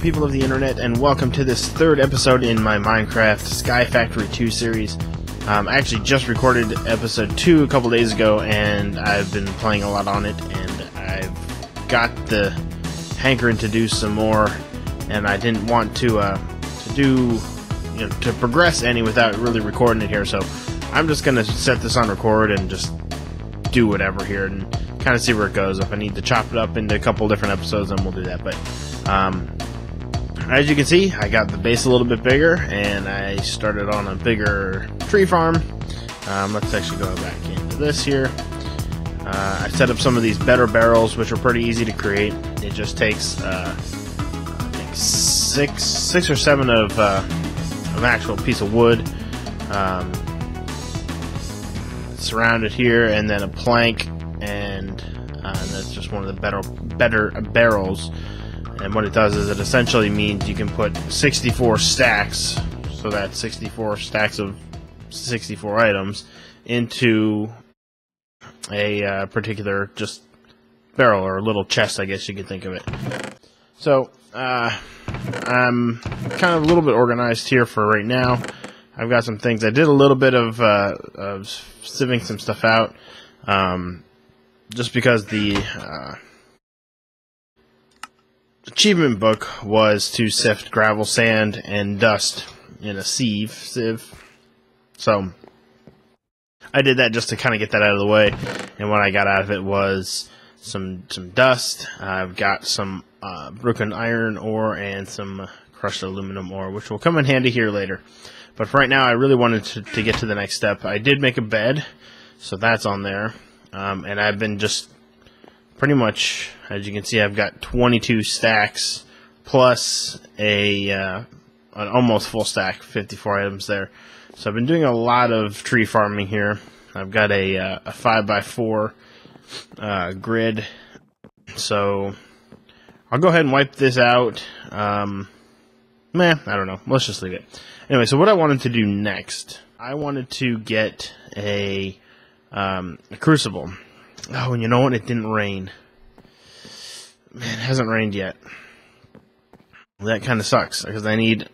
people of the internet, and welcome to this third episode in my Minecraft SkyFactory 2 series. I actually just recorded episode 2 a couple days ago, and I've been playing a lot on it, and I've got the hankering to do some more, and I didn't want to progress any without really recording it here, so I'm just gonna set this on record and just do whatever here and kind of see where it goes. If I need to chop it up into a couple different episodes, then we'll do that. But as you can see, I got the base a little bit bigger, and I started on a bigger tree farm. Let's actually go back into this here. I set up some of these better barrels, which are pretty easy to create. It just takes I think six or seven of an actual piece of wood, surrounded here, and then a plank, and that's just one of the better barrels. And what it does is it essentially means you can put 64 stacks, so that's 64 stacks of 64 items, into a particular just barrel, or a little chest, I guess you could think of it. So I'm kind of a little bit organized here for right now. I've got some things. I did a little bit of sieving some stuff out, just because the achievement book was to sift gravel, sand, and dust in a sieve. So I did that just to kind of get that out of the way, and what I got out of it was some dust. I've got some broken iron ore and some crushed aluminum ore, which will come in handy here later. But for right now, I really wanted to get to the next step. I did make a bed, so that's on there, and I've been just pretty much, as you can see, I've got 22 stacks plus an almost full stack, 54 items there. So I've been doing a lot of tree farming here. I've got a 5x4 grid, so I'll go ahead and wipe this out. I don't know. Let's just leave it. Anyway, so what I wanted to do next, I wanted to get a crucible. Oh, and you know what? It didn't rain. Man, it hasn't rained yet. That kind of sucks, because I need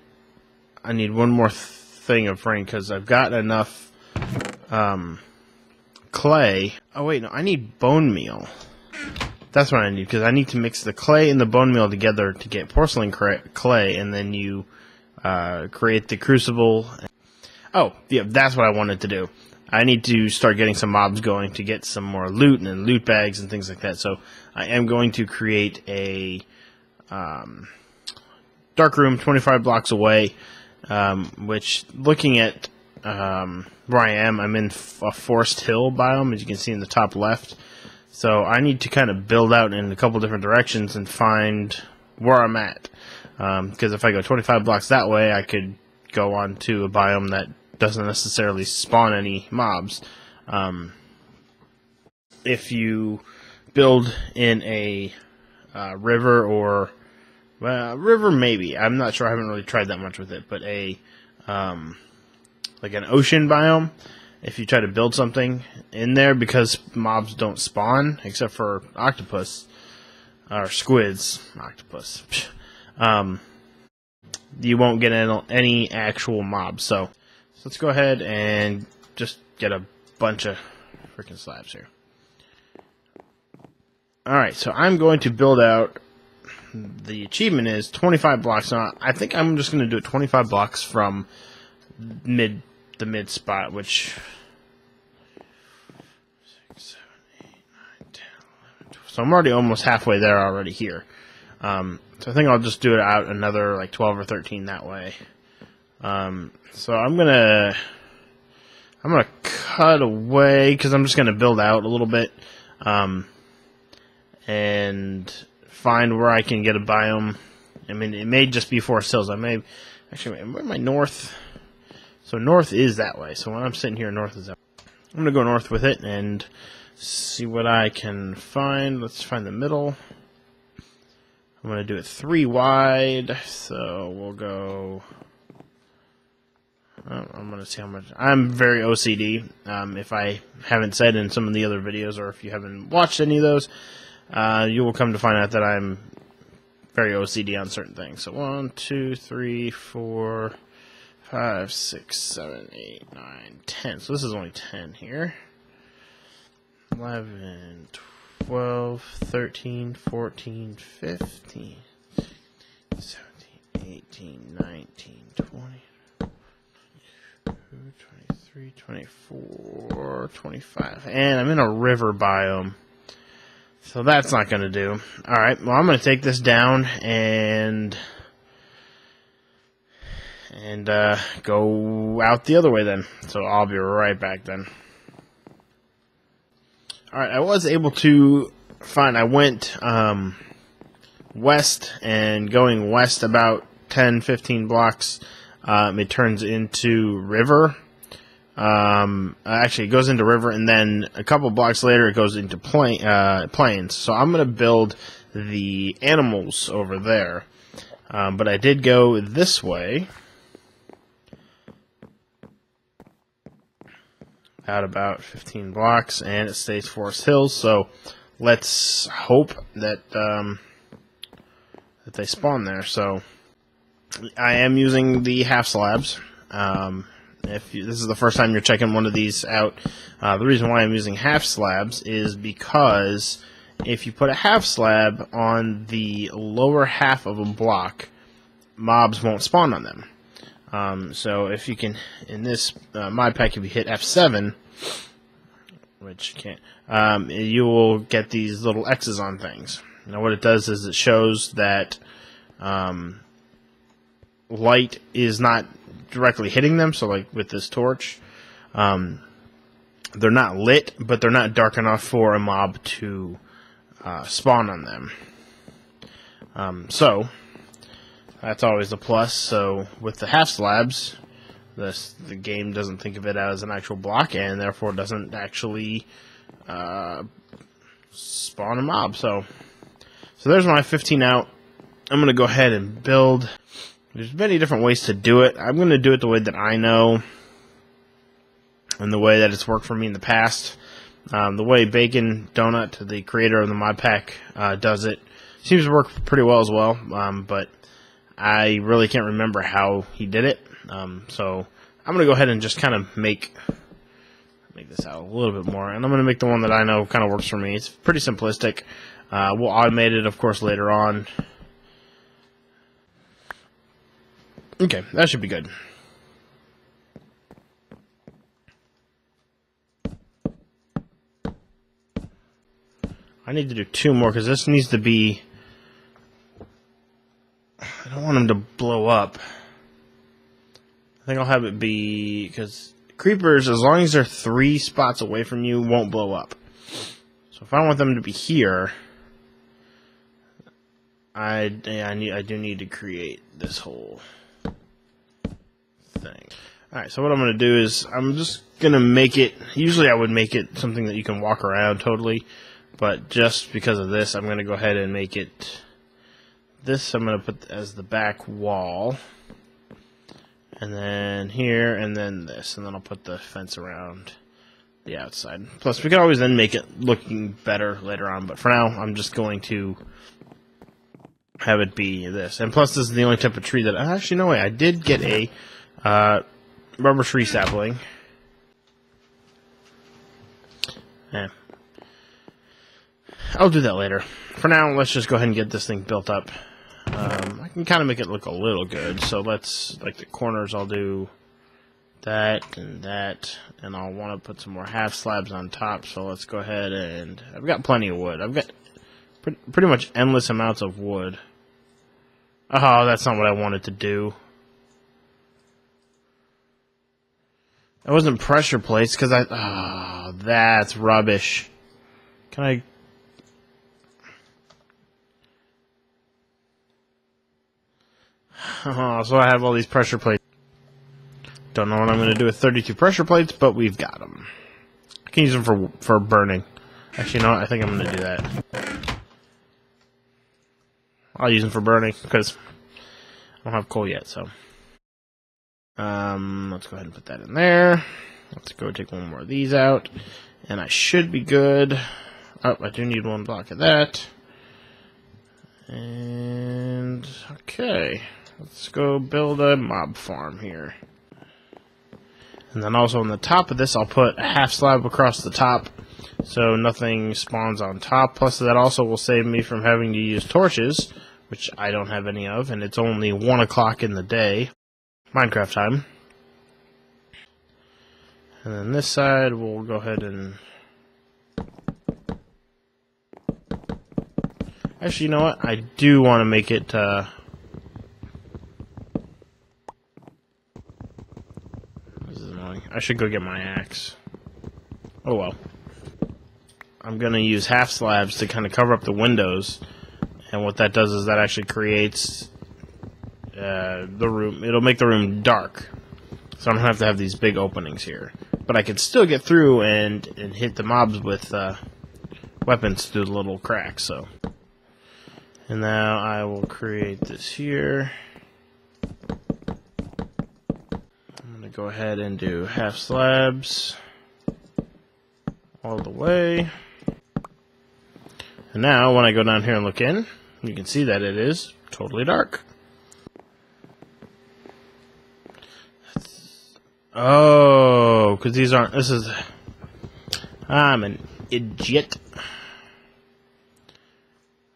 one more thing of rain, because I've got enough clay. Oh wait, no, I need bone meal. That's what I need, because I need to mix the clay and the bone meal together to get porcelain clay, and then you create the crucible. Oh, yeah, that's what I wanted to do. I need to start getting some mobs going to get some more loot and loot bags and things like that. So I am going to create a dark room 25 blocks away, which, looking at where I am, I'm in a forest hill biome, as you can see in the top left. So I need to kind of build out in a couple different directions and find where I'm at. Because if I go 25 blocks that way, I could go on to a biome that doesn't necessarily spawn any mobs. If you build in a river, or river maybe, I'm not sure, I haven't really tried that much with it, but a like an ocean biome, if you try to build something in there, because mobs don't spawn except for octopus or squids, octopus, you won't get any actual mobs. So let's go ahead and just get a bunch of freaking slabs here. Alright, so I'm going to build out, the achievement is 25 blocks. Now, I think I'm just going to do it 25 blocks from the mid spot, which 6, 7, 8, 9, 10, 11, 12. So I'm already almost halfway there already here. So I think I'll just do it out another like 12 or 13 that way. So I'm gonna cut away, because I'm just gonna build out a little bit, and find where I can get a biome. I mean, it may just be forest hills. I may actually, where am I? North. So north is that way. So when I'm sitting here, north is that way. I'm gonna go north with it and see what I can find. Let's find the middle. I'm gonna do it 3 wide. So we'll go. I'm going to see how much. I'm very OCD. If I haven't said in some of the other videos, or if you haven't watched any of those, you will come to find out that I'm very OCD on certain things. So 1, 2, 3, 4, 5, 6, 7, 8, 9, 10. So this is only 10 here. 11, 12, 13, 14, 15, 17, 18, 19, 20, 23, 24, 25. And I'm in a river biome. So that's not going to do. Alright, well I'm going to take this down and go out the other way then. So I'll be right back then. Alright, I was able to find, I went west, and going west about 10-15 blocks, it turns into river. Actually, it goes into river, and then a couple blocks later, it goes into plains. So I'm going to build the animals over there. But I did go this way. Out about 15 blocks, and it stays Forest Hills. So let's hope that that they spawn there. So I am using the half slabs. If this is the first time you're checking one of these out, the reason why I'm using half slabs is because if you put a half slab on the lower half of a block, mobs won't spawn on them. So if you can, in this mod pack, if you hit F7, which you can't, you will get these little X's on things. Now what it does is it shows that light is not directly hitting them. So like with this torch, they're not lit, but they're not dark enough for a mob to spawn on them. So that's always a plus. So with the half slabs, the game doesn't think of it as an actual block, and therefore doesn't actually spawn a mob. So there's my 15 out. I'm going to go ahead and build. There's many different ways to do it. I'm going to do it the way that I know, and the way that it's worked for me in the past. The way Bacon Donut, the creator of the mod pack, does it seems to work pretty well as well. But I really can't remember how he did it. So I'm going to go ahead and just kind of make this out a little bit more. And I'm going to make the one that I know kind of works for me. It's pretty simplistic. We'll automate it, of course, later on. Okay, that should be good. I need to do 2 more because this needs to be... I don't want them to blow up. I think I'll have it be... because creepers, as long as they're 3 spots away from you, won't blow up. So if I want them to be here, I do need to create this whole thing. Alright, so what I'm going to do is I'm just going to make it... usually I would make it something that you can walk around totally, but just because of this, I'm going to go ahead and make it... this I'm going to put as the back wall, and then here, and then this, and then I'll put the fence around the outside. Plus, we can always then make it looking better later on, but for now, I'm just going to have it be this. And plus, this is the only type of tree that... actually, no way, I did get a rubber tree sapling. Yeah. I'll do that later. For now, let's just go ahead and get this thing built up. I can kind of make it look a little good, so let's, like the corners, I'll do that, and I'll want to put some more half slabs on top, so let's go ahead and... I've got plenty of wood. I've got pretty much endless amounts of wood. Oh, that's not what I wanted to do. That wasn't pressure plates, because I... oh, that's rubbish. Can I... oh, so I have all these pressure plates. Don't know what I'm going to do with 32 pressure plates, but we've got them. I can use them for burning. Actually, no, I think I'm going to do that. I'll use them for burning, because I don't have coal yet, so... let's go ahead and put that in there. Let's go take one more of these out. And I should be good. Oh, I do need 1 block of that. And okay, let's go build a mob farm here. And then also on the top of this, I'll put a half slab across the top so nothing spawns on top. Plus that also will save me from having to use torches, which I don't have any of, and it's only 1 o'clock in the day, Minecraft time. And then this side, we'll go ahead and... Actually, you know what? I do want to make it, This is annoying. I should go get my axe. Oh well. I'm going to use half slabs to kind of cover up the windows. And what that does is that actually creates the room. It'll make the room dark. So I don't have to have these big openings here. But I can still get through and hit the mobs with weapons through the little cracks. So. And now I will create this here. I'm going to go ahead and do half slabs all the way. And now when I go down here and look in, you can see that it is totally dark. Oh, because these aren't, this is, I'm an idiot.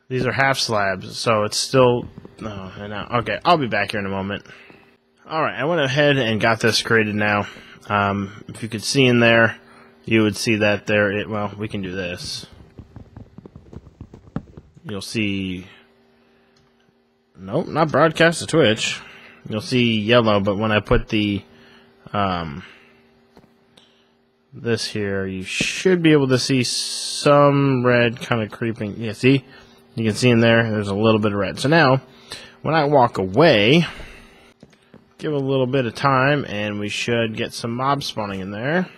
These are half slabs, so it's still, oh, and now, okay, I'll be back here in a moment. Alright, I went ahead and got this created now. If you could see in there, you would see that there, well, we can do this. You'll see, nope, not broadcast to Twitch. You'll see yellow, but when I put the, this here, you should be able to see some red kind of creeping. Yeah, see? You can see in there, there's a little bit of red. So now, when I walk away, give a little bit of time, and we should get some mobs spawning in there.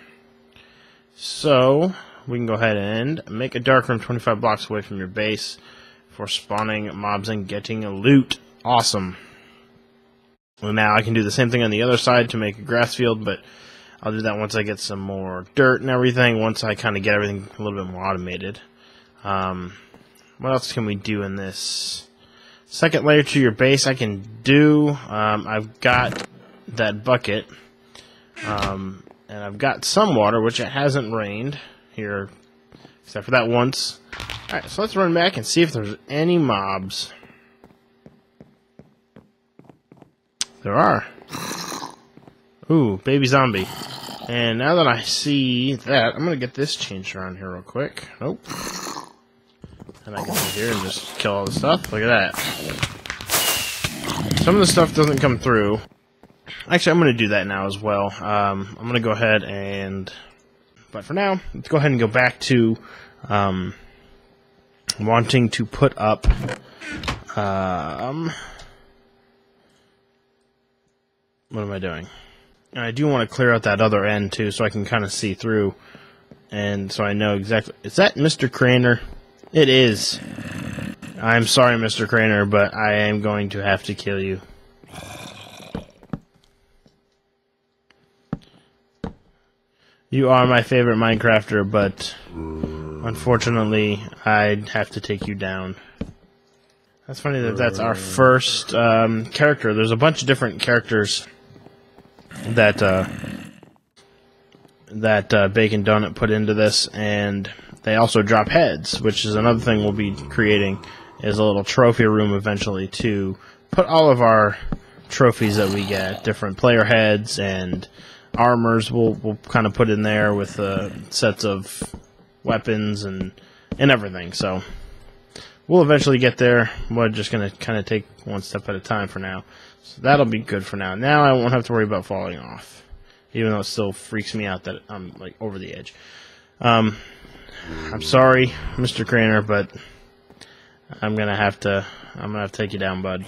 So, we can go ahead and make a dark room 25 blocks away from your base for spawning mobs and getting loot. Awesome. Well, now I can do the same thing on the other side to make a grass field, but I'll do that once I get some more dirt and everything, once I kind of get everything a little bit more automated. What else can we do in this? Second layer to your base I can do. I've got that bucket. And I've got some water, which it hasn't rained here, except for that once. Alright, so let's run back and see if there's any mobs. There are. Ooh, baby zombie. And now that I see that, I'm going to get this changed around here real quick. Nope. And I can sit here and just kill all the stuff. Look at that. Some of the stuff doesn't come through. Actually, I'm going to do that now as well. I'm going to go ahead and... But for now, let's go ahead and go back to wanting to put up... what am I doing? And I do want to clear out that other end, too, so I can kind of see through. And so I know exactly... Is that Mr. Crainer? It is. I'm sorry, Mr. Crainer, but I am going to have to kill you. You are my favorite Minecrafter, but unfortunately, I'd have to take you down. That's funny that that's our first character. There's a bunch of different characters that Bacon Donut put into this, and they also drop heads, which is another thing we'll be creating, is a little trophy room eventually to put all of our trophies that we get, different player heads and armors we'll kind of put in there with sets of weapons and everything. So we'll eventually get there. We're just going to kind of take one step at a time for now. So that'll be good for now. Now I won't have to worry about falling off, even though it still freaks me out that I'm like over the edge. I'm sorry, Mr. Crainer, but I'm gonna have to take you down, bud.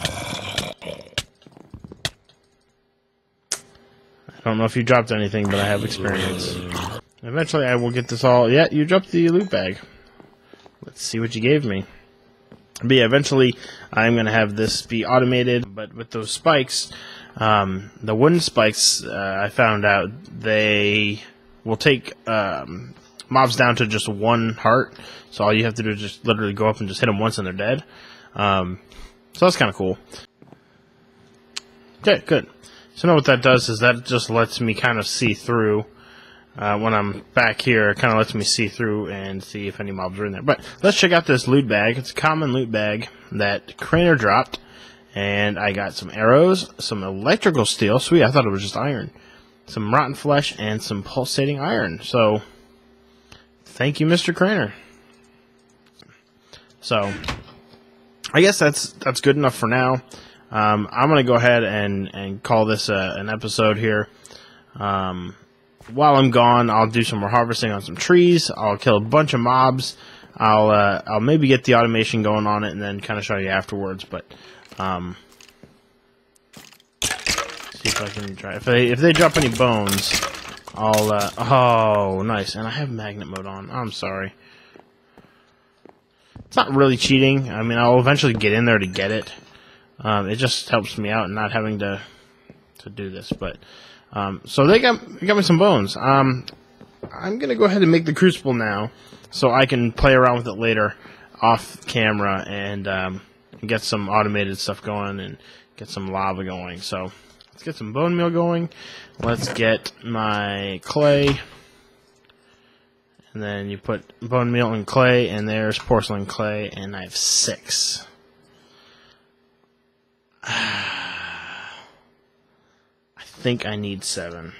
I don't know if you dropped anything, but I have experience. Eventually I will get this all... Yeah, you dropped the loot bag. Let's see what you gave me. But yeah, eventually I'm gonna have this be automated, but with those spikes, the wooden spikes, I found out they will take mobs down to just 1 heart, so all you have to do is just literally go up and just hit them once and they're dead. So that's kind of cool. Okay, good. So now what that does is that just lets me kind of see through. When I'm back here, it kind of lets me see through and see if any mobs are in there. But let's check out this loot bag. It's a common loot bag that Crainer dropped. And I got some arrows, some electrical steel. Sweet, I thought it was just iron. Some rotten flesh, and some pulsating iron. So, thank you, Mr. Crainer. So, I guess that's good enough for now. I'm going to go ahead and call this an episode here. While I'm gone, I'll do some more harvesting on some trees. I'll kill a bunch of mobs. I'll maybe get the automation going on it and then kind of show you afterwards. But see if I can try. If they drop any bones, I'll. Oh, nice. And I have magnet mode on. I'm sorry. It's not really cheating. I mean, I'll eventually get in there to get it. It just helps me out and not having to do this, but. So they got me some bones. I'm gonna go ahead and make the crucible now, so I can play around with it later, off camera, and get some automated stuff going and get some lava going. So let's get some bone meal going. Let's get my clay, and then you put bone meal and clay, and there's porcelain clay, and I have 6. I think I need 7.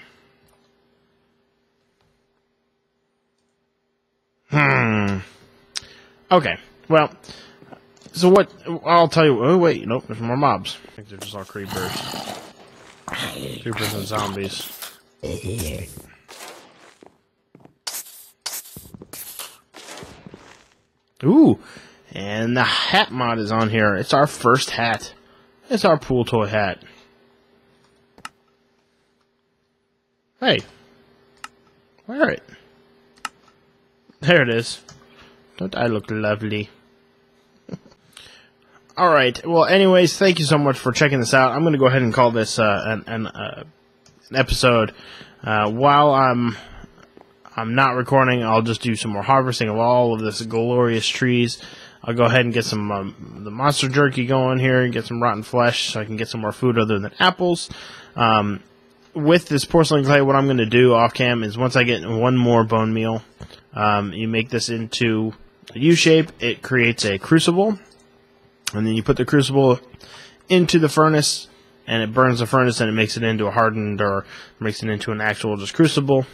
Okay. Well, so what? I'll tell you. Oh wait, nope. There's more mobs. I think they're just all creepers. Creepers and zombies. Ooh, and the hat mod is on here. It's our first hat. It's our pool toy hat. Hey, wear it. There it is. Don't I look lovely? Alright, well anyways, thank you so much for checking this out. I'm going to go ahead and call this an episode. While I'm not recording, I'll just do some more harvesting of all of this glorious trees. I'll go ahead and get some the monster jerky going here and get some rotten flesh so I can get some more food other than apples. With this porcelain clay, what I'm going to do off cam is once I get one more bone meal, you make this into a U shape. It creates a crucible, and then you put the crucible into the furnace, and it burns the furnace, and it makes it into a hardened or makes it into an actual just crucible.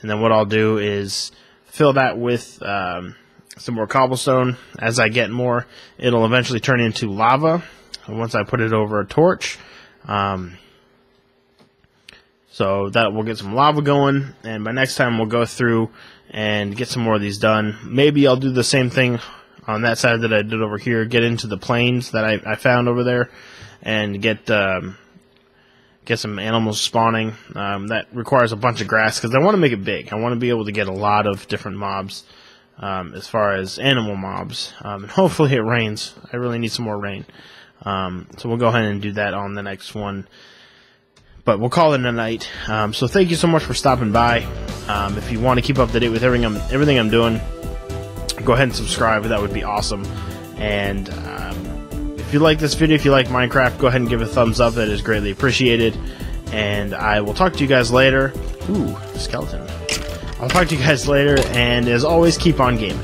And then what I'll do is fill that with some more cobblestone. As I get more, it'll eventually turn into lava once I put it over a torch. So that will get some lava going, and by next time we'll go through and get some more of these done. Maybe I'll do the same thing on that side that I did over here, get into the plains that I found over there, and get some animals spawning. That requires a bunch of grass, because I want to make it big. I want to be able to get a lot of different mobs, as far as animal mobs, and hopefully it rains. I really need some more rain. So we'll go ahead and do that on the next one. But we'll call it a night. So thank you so much for stopping by. If you want to keep up to date with everything I'm doing, go ahead and subscribe. That would be awesome. And if you like this video, if you like Minecraft, go ahead and give it a thumbs up. That is greatly appreciated. And I will talk to you guys later. Ooh, skeleton. I'll talk to you guys later. And as always, keep on gaming.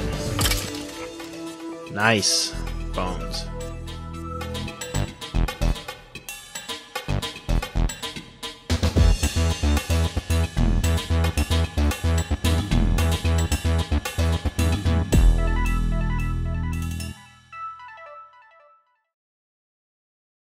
Nice bones.